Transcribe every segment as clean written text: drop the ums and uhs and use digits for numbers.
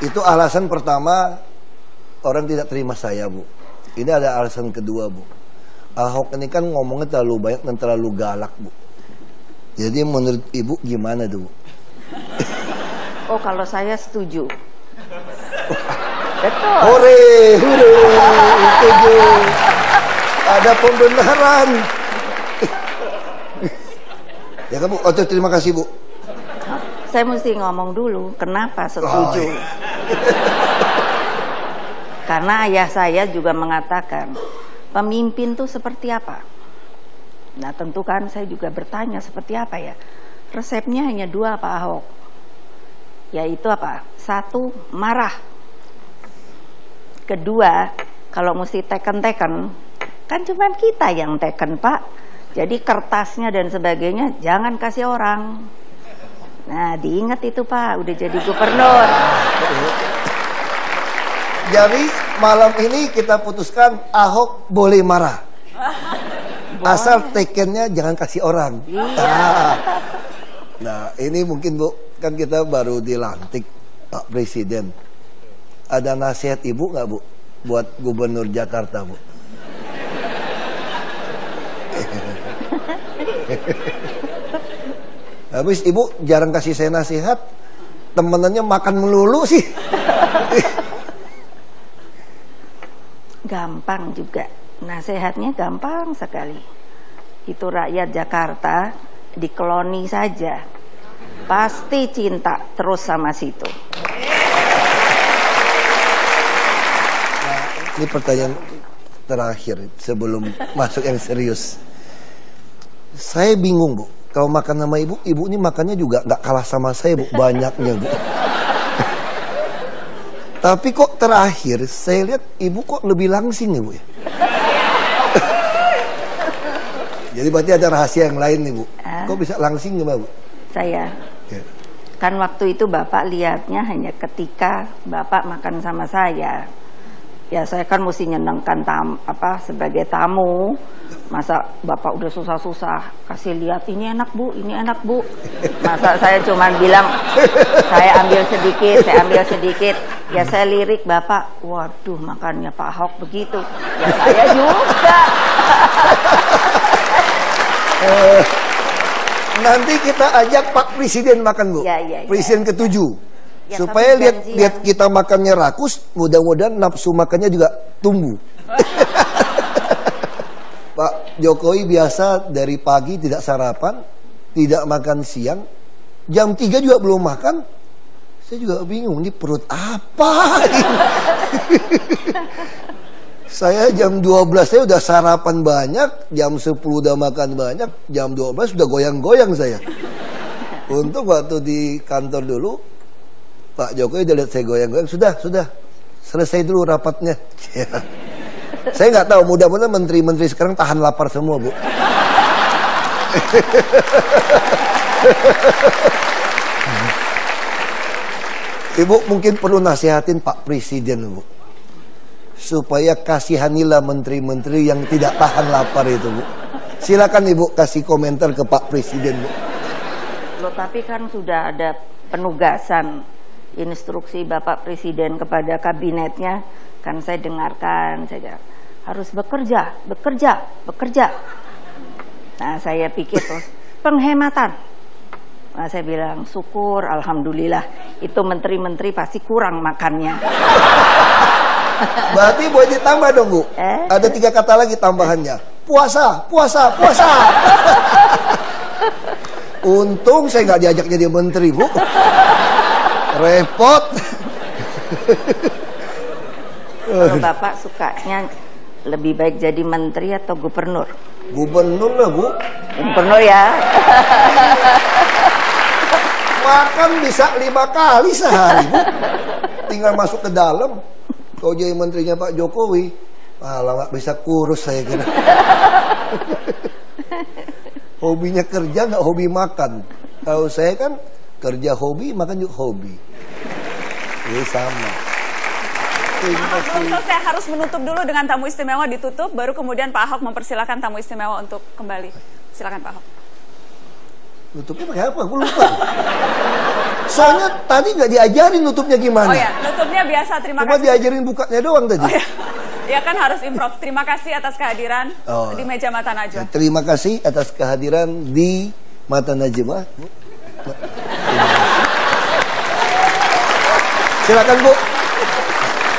Itu alasan pertama orang tidak terima saya, Bu. Ini ada alasan kedua, Bu. Ahok ini kan ngomongnya terlalu banyak dan terlalu galak, Bu. Jadi menurut Ibu gimana tuh, Bu? Oh, kalau saya setuju. Betul. Hore, setuju. Ada pembenaran. Ya kan, Bu? Oh, terima kasih, Bu. Saya mesti ngomong dulu kenapa setuju. Oh, iya. Karena ayah saya juga mengatakan pemimpin tuh seperti apa. Nah, tentu kan saya juga bertanya seperti apa ya. Resepnya hanya dua, Pak Ahok. Yaitu apa? Satu, marah. Kedua, kalau mesti teken-teken, kan cuma kita yang teken, Pak. Jadi kertasnya dan sebagainya jangan kasih orang. Nah, diingat itu, Pak, udah jadi gubernur. Jadi malam ini kita putuskan Ahok boleh marah. Asal tekennya jangan kasih orang. Iya. Nah, ini mungkin, Bu, kan kita baru dilantik Pak Presiden. Ada nasihat Ibu nggak, Bu, buat Gubernur Jakarta, Bu? Habis Ibu jarang kasih saya nasihat, temenannya makan melulu sih. Gampang juga. Nasihatnya gampang sekali. Itu rakyat Jakarta dikeloni saja. Pasti cinta terus sama situ. Nah, ini pertanyaan terakhir sebelum masuk yang serius. Saya bingung, Bu. Kalau makan sama Ibu, Ibu ini makannya juga nggak kalah sama saya, Bu. Banyaknya, Bu. Tapi kok terakhir saya lihat Ibu kok lebih langsing nih, Bu. Jadi berarti ada rahasia yang lain nih, Bu. Kok bisa langsing gimana, Bu? Saya. Ya. Kan waktu itu Bapak lihatnya hanya ketika Bapak makan sama saya. Ya saya kan mesti nyenengkan sebagai tamu. Masa Bapak udah susah-susah kasih lihat ini enak, Bu, ini enak, Bu. Masa saya cuman bilang saya ambil sedikit. Ya saya lirik Bapak, waduh makannya Pak Ahok begitu. Ya saya juga. Nanti kita ajak Pak Presiden makan, Bu. Ya. Presiden ke-7. Ya, supaya tapi lihat kita makannya rakus, mudah-mudahan nafsu makannya juga tumbuh. Pak Jokowi biasa dari pagi tidak sarapan, tidak makan siang, jam 3 juga belum makan. Saya juga bingung, ini perut apa? Saya jam 12 saya udah sarapan banyak, jam 10 udah makan banyak, jam 12 sudah goyang-goyang saya. Untuk waktu di kantor dulu, Pak Jokowi udah lihat saya goyang-goyang, sudah, selesai dulu rapatnya. Saya nggak tahu, mudah-mudahan menteri-menteri sekarang tahan lapar semua, Bu. Ibu mungkin perlu nasihatin Pak Presiden, Bu, supaya kasihanilah menteri-menteri yang tidak tahan lapar itu, Bu. Silakan Ibu kasih komentar ke Pak Presiden, Bu. Loh, tapi kan sudah ada penugasan instruksi Bapak Presiden kepada kabinetnya, kan saya dengarkan saja harus bekerja. Nah, saya pikir terus penghematan. Nah, saya bilang syukur, alhamdulillah, itu menteri-menteri pasti kurang makannya. Berarti boleh ditambah dong, Bu. Ada 3 kata lagi tambahannya. Puasa. Untung saya nggak diajak jadi menteri, Bu. Repot. Kalau Bapak sukanya lebih baik jadi menteri atau gubernur? Gubernur lah, Bu. Gubernur ya. Makan bisa 5 kali sehari, Bu. Tinggal masuk ke dalam. Kalau jadi menterinya Pak Jokowi, malah nggak bisa kurus saya kira. Hobinya kerja, nggak hobi makan. Kalau saya kan kerja hobi, makan juga hobi. Ini sama. Pak Ahok, saya harus menutup dulu dengan tamu istimewa ditutup, baru kemudian Pak Ahok mempersilahkan tamu istimewa untuk kembali. Silakan Pak Ahok. Nutupnya pakai apa? Gue lupa. Soalnya tadi nggak diajarin nutupnya gimana. Oh ya, nutupnya biasa. Terima Cuma kasih. diajarin bukanya doang tadi. Oh ya. Ya kan harus improv. Terima kasih atas kehadiran di meja Mata Najwa. Terima kasih atas kehadiran di Mata Najwa. Silakan Bu.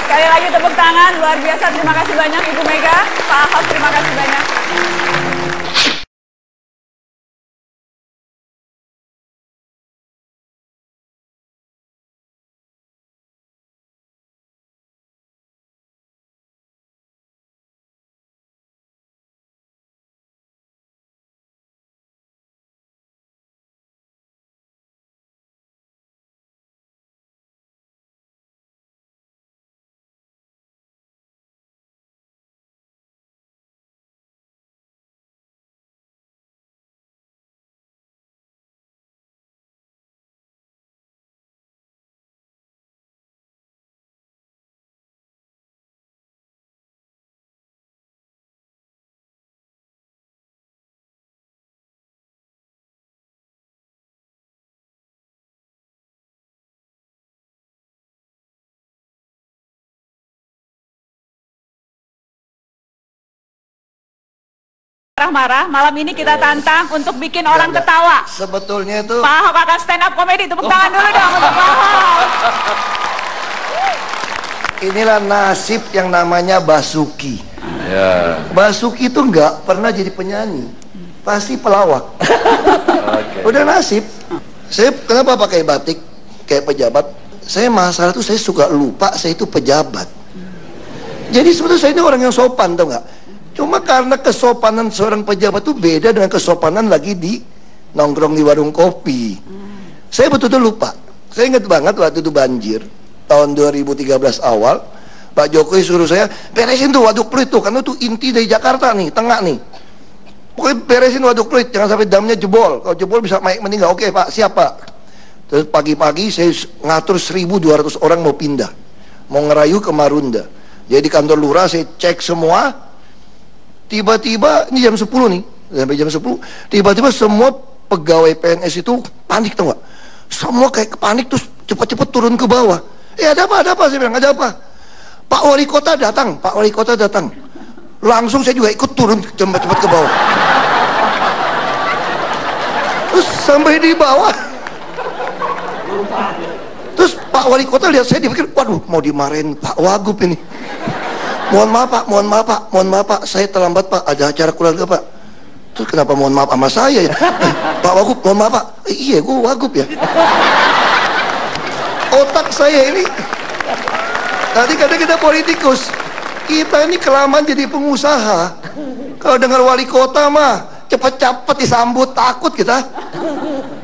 Sekali lagi tepuk tangan, luar biasa. Terima kasih banyak Ibu Mega, Pak Ahok, terima kasih banyak. Marah-marah, malam ini kita tantang untuk bikin orang ketawa. Sebetulnya itu Pak Ahok akan stand up comedy, tepuk tangan dulu dong untuk Pak Ahok. inilah nasib yang namanya Basuki. Ya. Basuki itu nggak pernah jadi penyanyi, pasti pelawak. Udah nasib. Saya kenapa pakai batik kayak pejabat? Saya masalah tuh saya suka lupa saya itu pejabat. Jadi sebetulnya saya ini orang yang sopan, tau nggak? Cuma karena kesopanan seorang pejabat itu beda dengan kesopanan lagi di nongkrong di warung kopi. Saya betul-betul lupa. Saya ingat banget waktu itu banjir tahun 2013 awal, Pak Jokowi suruh saya beresin tuh waduk Pluit tuh, karena tuh inti dari Jakarta nih, tengah nih. Pokoknya beresin waduk Pluit, jangan sampai damnya jebol. Kalau jebol bisa meninggal. Oke Pak, siap Pak. Terus pagi-pagi saya ngatur 1.200 orang mau pindah, mau ngerayu ke Marunda. Jadi di kantor lurah saya cek semua. Tiba-tiba, ini jam 10 nih, sampai jam 10, tiba-tiba semua pegawai PNS itu panik, tau gak? Semua kayak panik, terus cepat-cepat turun ke bawah. Ada apa, saya bilang, ada apa? Pak Wali Kota datang, Pak Wali Kota datang. Langsung saya juga ikut turun cepat-cepat ke bawah. Terus sampai di bawah, terus Pak Wali Kota lihat saya, dia pikir, waduh, mau dimarahin Pak Wagub ini. Mohon maaf Pak, saya terlambat Pak, ada acara keluarga Pak. Terus kenapa mohon maaf sama saya ya? Pak Wagub, mohon maaf Pak. Iya, gue Wagub ya. Otak saya ini, tadi kata kita politikus, kita ini kelamaan jadi pengusaha. Kalau dengar wali kota mah, cepet-cepet disambut, takut kita.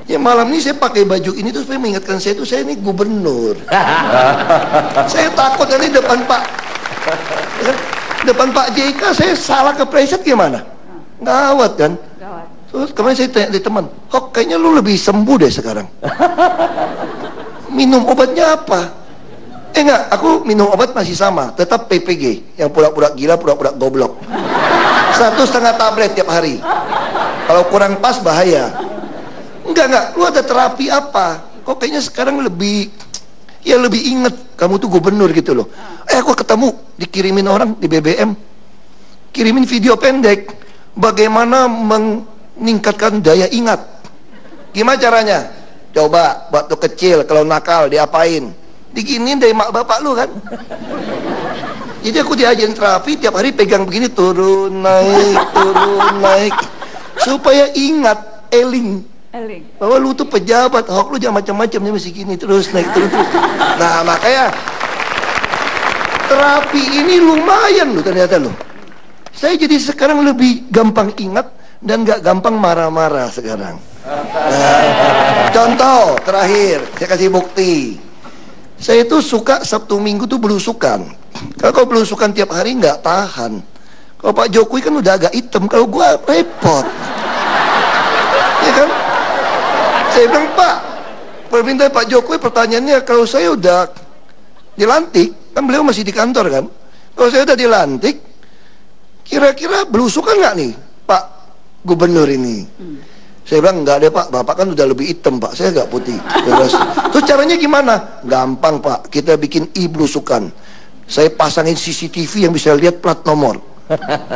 Ya malam ini saya pakai baju ini terus supaya mengingatkan saya ini gubernur. Saya takut nanti depan Pak JK saya salah kepleset gimana? Gawat kan? Gawat. Terus kemarin saya tanya di teman, kok kayaknya lu lebih sembuh deh sekarang. Minum obatnya apa? Enggak, aku minum obat masih sama, tetap PPG, yang pura-pura gila, pura-pura goblok. 1,5 tablet tiap hari. Kalau kurang pas bahaya. Enggak, lu ada terapi apa? Kok kayaknya sekarang lebih inget kamu tuh gubernur gitu loh. Aku ketemu dikirimin orang di BBM, kirimin video pendek bagaimana meningkatkan daya ingat. Gimana caranya? Coba waktu kecil kalau nakal diapain? Diginin dari mak bapak lu kan. Jadi aku diajarin terapi, tiap hari pegang begini, turun naik supaya ingat, eling bahwa lu tuh pejabat. Hok, lu jangan macam-macamnya masih gini terus naik terus. Nah makanya terapi ini lumayan loh ternyata loh. Saya jadi sekarang lebih gampang ingat dan gak gampang marah-marah sekarang. Nah, contoh terakhir saya kasih bukti. Saya itu suka Sabtu Minggu tuh belusukan. Kalau belusukan tiap hari nggak tahan. Kalau Pak Jokowi kan udah agak hitam, kalau gua repot. Ya kan? Saya bilang, Pak, permintaan Pak Jokowi pertanyaannya, kalau saya udah dilantik, kan beliau masih di kantor kan? Kalau saya udah dilantik, kira-kira belusukan nggak nih Pak Gubernur ini? Saya bilang, enggak deh Pak, Bapak kan udah lebih hitam Pak, saya enggak putih. Terus caranya gimana? Gampang Pak, kita bikin e-blusukan. Saya pasangin CCTV yang bisa lihat plat nomor.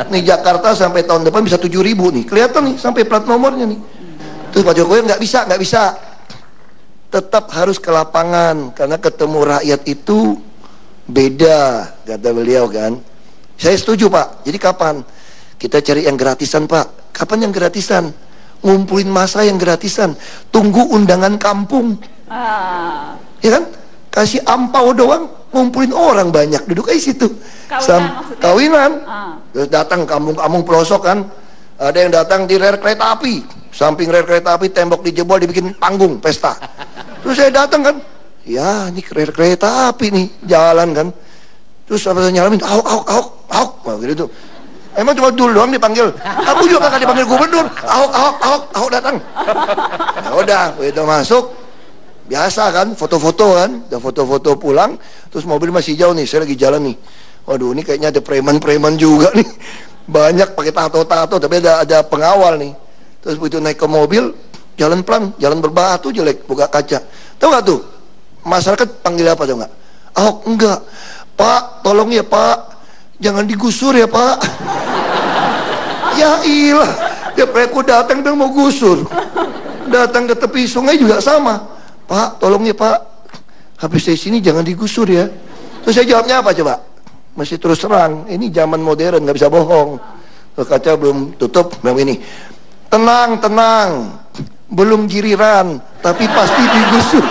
Nih Jakarta sampai tahun depan bisa 7.000 nih, kelihatan nih sampai plat nomornya nih. Terus Pak Jokowi nggak bisa. Tetap harus ke lapangan, karena ketemu rakyat itu beda, kata beliau kan. Saya setuju Pak, jadi kapan? Kita cari yang gratisan Pak. Kapan yang gratisan? Ngumpulin massa yang gratisan. Tunggu undangan kampung. Ya kan? Kasih ampau doang, ngumpulin orang banyak, duduk aja situ. Kawinan. Terus datang kampung-kampung pelosok kan. Ada yang datang di rel kereta api. Samping rel kereta api, tembok dijebol, dibikin panggung, pesta. Terus saya datang kan. Ya, ini rel kereta api nih, jalan kan. Terus apa saya nyalamin, ahok, gitu. Emang cuma dulu doang dipanggil. Aku juga kakak dipanggil gubernur. Ahok datang. Ya udah, begitu masuk. Biasa kan, foto-foto kan. Udah foto-foto pulang. Terus mobil masih jauh nih, saya lagi jalan nih. Waduh, ini kayaknya ada preman-preman juga nih. Banyak pakai tato-tato, tapi ada pengawal nih. Terus begitu naik ke mobil, jalan pelan, jalan berbatu jelek, buka kaca. Tahu nggak tuh? Masyarakat panggil apa tuh nggak? Ahok enggak. Pak, tolong ya Pak. Jangan digusur ya Pak. Ya ilah, ya aku datang dan mau gusur. Datang ke tepi sungai juga sama. Pak, tolong ya Pak. Habis dari sini jangan digusur ya. Terus saya jawabnya apa coba? Masih terus terang. Ini zaman modern, nggak bisa bohong. Kaca belum tutup, bilang ini. Tenang, belum giliran, tapi pasti digusur.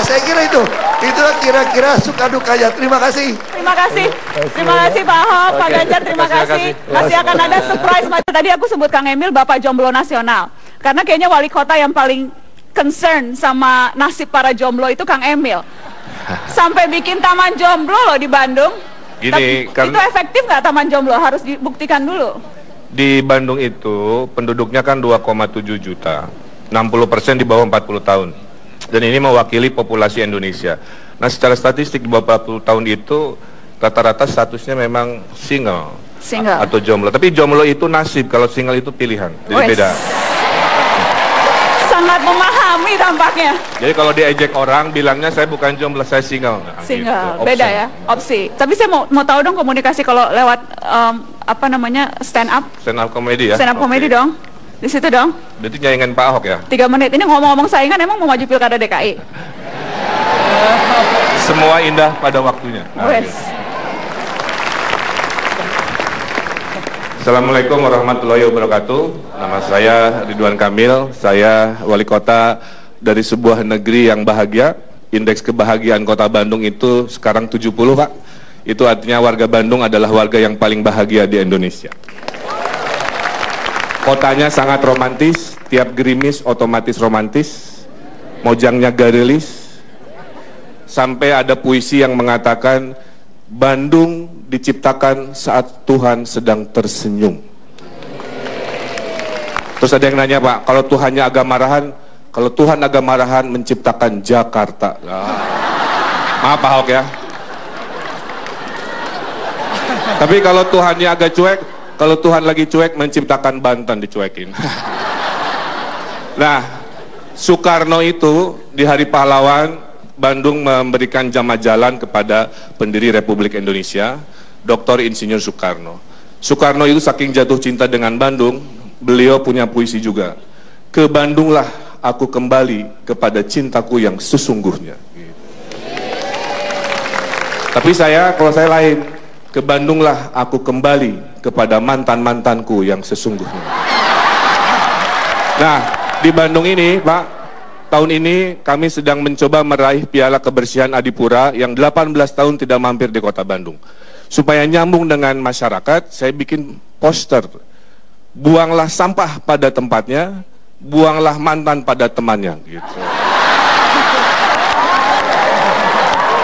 Saya kira itulah kira-kira suka dukanya. Terima kasih Pak Ahok, Pak Ganjar, terima kasih. Masih akan ada surprise. Tadi aku sebut Kang Emil Bapak Jomblo Nasional, karena kayaknya wali kota yang paling concern sama nasib para jomblo itu Kang Emil. Sampai bikin taman jomblo loh di Bandung. Gini, itu efektif nggak taman jomblo? Harus dibuktikan dulu. Di Bandung itu penduduknya kan 2,7 juta, 60% di bawah 40 tahun. Dan ini mewakili populasi Indonesia. Nah, secara statistik di bawah 40 tahun itu rata-rata statusnya memang single atau jomblo. Tapi jomblo itu nasib, kalau single itu pilihan. Jadi beda. Sangat memahami tampaknya. Jadi kalau diejek orang bilangnya saya bukan jomblo, saya single. Nah, single, gitu. beda ya, opsi. Tapi saya mau tahu dong komunikasi kalau lewat stand up komedi ya. Stand up komedi dong. Di situ dong. Berarti nyaingan Pak Ahok ya? 3 menit. Ini ngomong-ngomong saingan, emang mau maju pilkada DKI? Semua indah pada waktunya. Assalamualaikum warahmatullahi wabarakatuh. Nama saya Ridwan Kamil. Saya wali kota dari sebuah negeri yang bahagia. Indeks kebahagiaan kota Bandung itu sekarang 70 Pak. Itu artinya warga Bandung adalah warga yang paling bahagia di Indonesia. Kotanya sangat romantis, tiap gerimis otomatis romantis, mojangnya garelis, sampai ada puisi yang mengatakan Bandung diciptakan saat Tuhan sedang tersenyum. Terus ada yang nanya Pak, kalau Tuhannya agak marahan, kalau Tuhan agak marahan menciptakan Jakarta. Maaf Pak Ahok ya. Tapi kalau Tuhannya agak cuek, kalau Tuhan lagi cuek, menciptakan Banten dicuekin. Nah, Soekarno itu di Hari Pahlawan, Bandung memberikan jama jalan kepada pendiri Republik Indonesia, Dr. Insinyur Soekarno. Soekarno itu saking jatuh cinta dengan Bandung, beliau punya puisi juga. Ke Bandunglah aku kembali kepada cintaku yang sesungguhnya. Tapi kalau saya lain. Ke Bandunglah aku kembali kepada mantan-mantanku yang sesungguhnya. Nah, di Bandung ini, Pak, tahun ini kami sedang mencoba meraih Piala Kebersihan Adipura yang 18 tahun tidak mampir di kota Bandung. Supaya nyambung dengan masyarakat, saya bikin poster. Buanglah sampah pada tempatnya, buanglah mantan pada temannya. Gitu.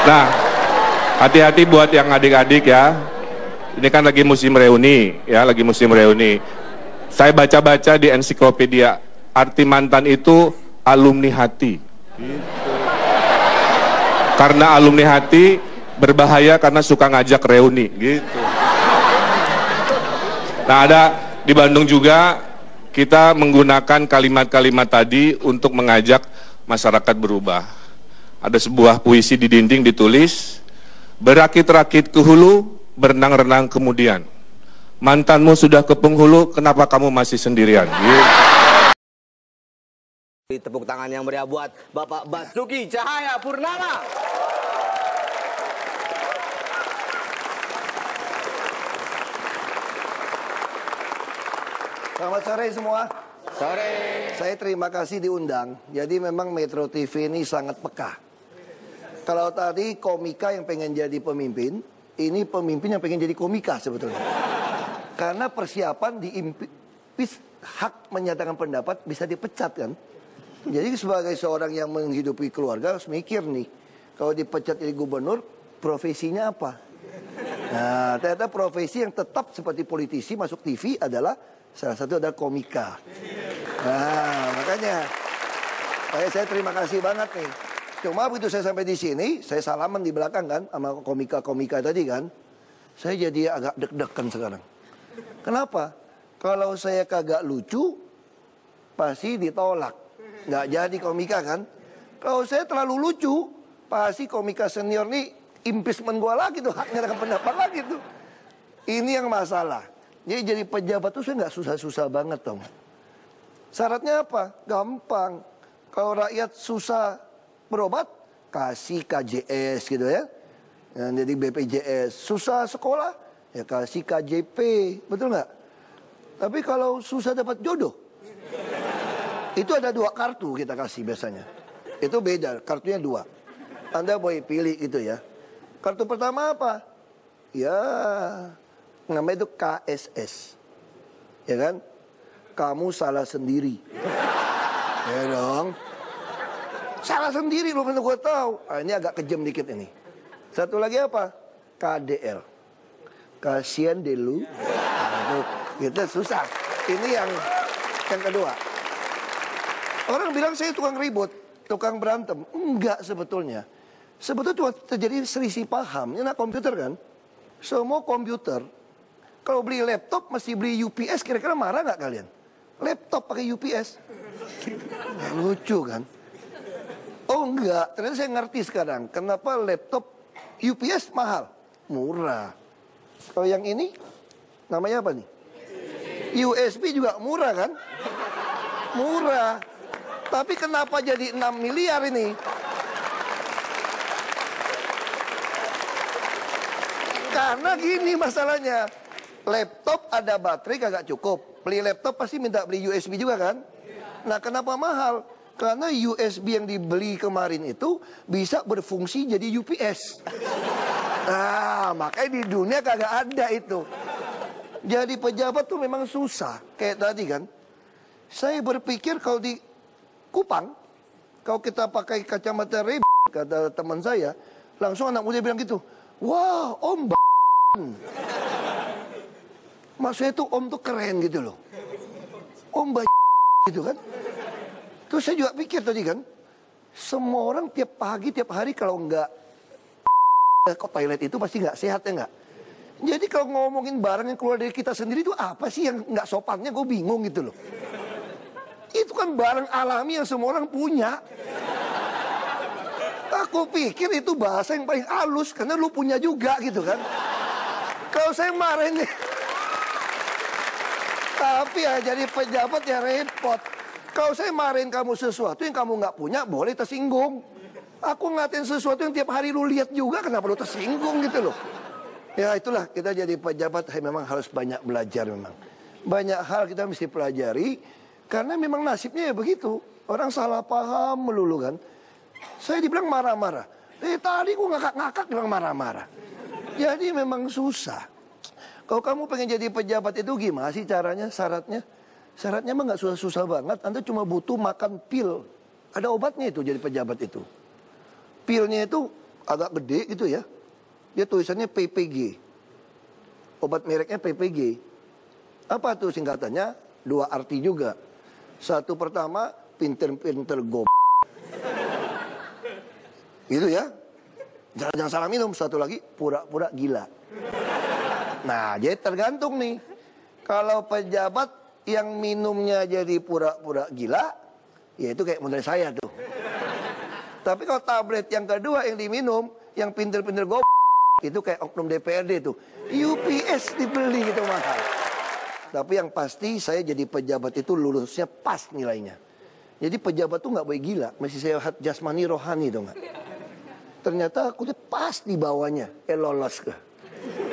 Nah, hati-hati buat yang adik-adik ya. Ini kan lagi musim reuni, ya, lagi musim reuni. Saya baca-baca di ensiklopedia, arti mantan itu alumni hati. Gitu. Karena alumni hati berbahaya karena suka ngajak reuni, gitu. Nah, ada di Bandung juga kita menggunakan kalimat-kalimat tadi untuk mengajak masyarakat berubah. Ada sebuah puisi di dinding ditulis, berakit-rakit ke hulu, berenang-renang kemudian. Mantanmu sudah ke penghulu, kenapa kamu masih sendirian? Tepuk tangan yang meriah buat Bapak Basuki Cahayapurnama. Selamat sore semua. Sore. Saya terima kasih diundang. Jadi memang Metro TV ini sangat peka. Kalau tadi komika yang pengen jadi pemimpin, ini pemimpin yang pengen jadi komika sebetulnya. Karena persiapan hak menyatakan pendapat bisa dipecat kan. Jadi sebagai seorang yang menghidupi keluarga harus mikir nih. Kalau dipecat jadi gubernur, profesinya apa? Nah, ternyata profesi yang tetap seperti politisi masuk TV adalah salah satu adalah komika. Nah, makanya saya terima kasih banget nih. Cuma begitu saya sampai di sini, saya salaman di belakang kan sama komika-komika tadi kan. Saya jadi agak deg-degan sekarang. Kenapa? Kalau saya kagak lucu, pasti ditolak. Nggak jadi komika kan. Kalau saya terlalu lucu, pasti komika senior nih impeachment gua lagi tuh, haknya dengan pendapat lagi tuh. Ini yang masalah. Jadi pejabat tuh saya nggak susah-susah banget dong. Syaratnya apa? Gampang. Kalau rakyat susah berobat, kasih KJS gitu ya. Jadi BPJS. Susah sekolah, ya kasih KJP. Betul nggak? Tapi kalau susah dapat jodoh, itu ada 2 kartu kita kasih biasanya. Itu beda, kartunya 2. Anda boleh pilih gitu ya. Kartu pertama apa? Ya, namanya itu KSS. Ya kan? Kamu salah sendiri. Ya dong. Salah sendiri loh, mana gue tahu. Ini agak kejam dikit ini. Satu lagi apa? KDL. Kasian deh lu. Gitu susah. Ini yang kedua. Orang bilang saya tukang ribut, tukang berantem. Enggak sebetulnya. Sebetulnya cuma terjadi selisih paham. Ini anak komputer kan. Semua komputer, kalau beli laptop mesti beli UPS, kira-kira marah nggak kalian? Laptop pakai UPS. Lucu kan? Oh enggak, ternyata saya ngerti sekarang. Kenapa laptop UPS mahal? Murah. Kalau yang ini, namanya apa nih? USB juga murah kan? Murah. Tapi kenapa jadi 6 miliar ini? Karena gini masalahnya. Laptop ada baterai kagak cukup. Beli laptop pasti minta beli USB juga kan? Nah kenapa mahal? Karena USB yang dibeli kemarin itu bisa berfungsi jadi UPS. Nah makanya di dunia kagak ada itu. Jadi pejabat tuh memang susah. Kayak tadi kan. Saya berpikir kalau di Kupang, kalau kita pakai kacamata Ray-Ban, kata teman saya, langsung anak muda bilang gitu, wah om maksudnya tuh om tuh keren gitu loh. Om gitu kan. Terus saya juga pikir tadi kan, semua orang tiap pagi, tiap hari kalau enggak ke toilet itu pasti nggak sehat ya nggak. Jadi kalau ngomongin barang yang keluar dari kita sendiri itu apa sih yang nggak sopannya, gue bingung gitu loh. Itu kan barang alami yang semua orang punya. Aku pikir itu bahasa yang paling halus, karena lu punya juga gitu kan. Kalau saya marahin nih. Tapi ya jadi pejabat ya repot. Kalau saya marahin kamu sesuatu yang kamu nggak punya, boleh tersinggung. Aku ngatain sesuatu yang tiap hari lu lihat juga, kenapa lu tersinggung gitu loh. Ya itulah, kita jadi pejabat memang harus banyak belajar memang. Banyak hal kita mesti pelajari. Karena memang nasibnya ya begitu. Orang salah paham melulu kan. Saya dibilang marah-marah. Tadi gue ngakak-ngakak bilang marah-marah. Jadi memang susah. Kalau kamu pengen jadi pejabat itu gimana sih caranya, syaratnya? Syaratnya emang gak susah-susah banget. Anda cuma butuh makan pil. Ada obatnya itu jadi pejabat itu. Pilnya itu agak gede gitu ya. Dia tulisannya PPG. Obat mereknya PPG. Apa tuh singkatannya? 2 arti juga. Satu pertama, pinter-pinter gitu ya. Jangan salah minum. Satu lagi, pura-pura gila. Nah, jadi tergantung nih. Kalau pejabat yang minumnya jadi pura-pura gila, ya itu kayak model saya tuh. Tapi kalau tablet yang kedua yang diminum, yang pinter-pinter itu kayak oknum DPRD tuh. UPS dibeli gitu mahal. Tapi yang pasti saya jadi pejabat itu lulusnya pas nilainya. Jadi pejabat tuh nggak boleh gila, masih sehat jasmani rohani tuh nggak. Ternyata aku tuh pas di bawahnya, lolos ke.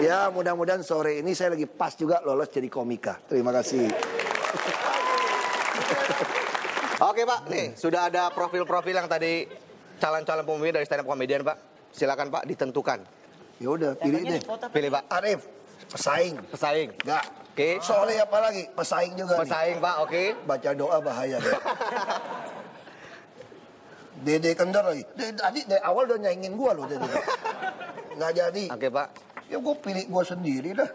Ya mudah-mudahan sore ini saya lagi pas juga lolos jadi komika. Terima kasih. Oke Pak, nih sudah ada profil-profil yang tadi calon-calon pemimpin dari stand up comedian Pak. Silakan Pak ditentukan. Ya udah pilih deh. Pilih Pak. Arif, pesaing. Pesaing. Enggak. Oke. Soalnya apa lagi? Pesaing juga. Pesaing Pak, oke. Baca doa bahaya deh. Dede Kendor lagi. Tadi dari awal udah nyaingin gua loh Dede. Nggak jadi. Oke Pak. Ya gua pilih gua sendiri dah.